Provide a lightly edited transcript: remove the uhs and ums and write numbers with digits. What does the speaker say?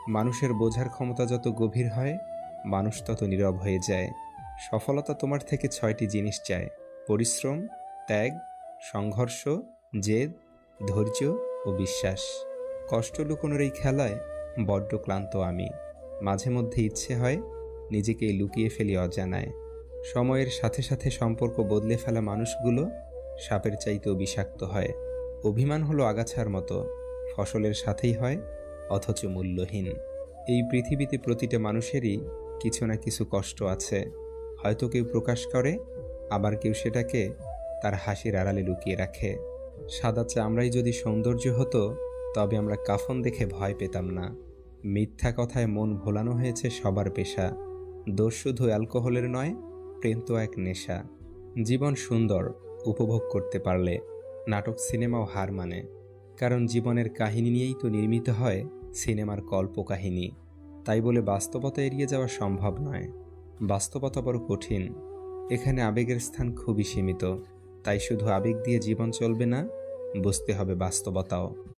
মানুষের বোঝার ক্ষমতা যত গভীর হয়, মানুষ তত নীরব হয়ে যায়। সফলতা তোমার থেকে 6টি জিনিস চায়: পরিশ্রম, ত্যাগ, সংঘর্ষ, জেদ, ধৈর্য ও বিশ্বাস। কষ্ট লুকোনোর এই খেলায় বড্ড ক্লান্ত আমি। মাঝে মধ্যে ইচ্ছে হয় নিজেকেই লুকিয়ে ফেলি অজানায়। সময়ের সাথে সাথে সম্পর্ক বদলে ফেলা মানুষগুলো সাপের চাইতেও বিষাক্ত হয়। অভিমান হলো আগাছার মতো, ফসলের সাথেই হয় অথচ মূল্যহীন। এই পৃথিবীতে প্রতিটা মানুষেরই কিছু না কিছু কষ্ট আছে। হয়তো কেউ প্রকাশ করে, আবার কেউ সেটাকে তার হাসির আড়ালে লুকিয়ে রাখে। সাদা চামড়াই যদি সৌন্দর্য হতো, তবে আমরা কাফন দেখে ভয় পেতাম না। মিথ্যা কথায় মন ভোলানো হয়েছে সবার পেশা। দোষ শুধু অ্যালকোহলের নয়, প্রেম তো এক নেশা। জীবন সুন্দর উপভোগ করতে পারলে, নাটক সিনেমাও হার মানে। কারণ জীবনের কাহিনী নিয়েই তো নির্মিত হয় সিনেমার কল্পকাহিনী। তাই বলে বাস্তবতা এড়িয়ে যাওয়া সম্ভব নয়। বাস্তবতা বড় কঠিন। এখানে আবেগের স্থান খুবই সীমিত। তাই শুধু আবেগ দিয়ে জীবন চলবে না, বুঝতে হবে বাস্তবতাও।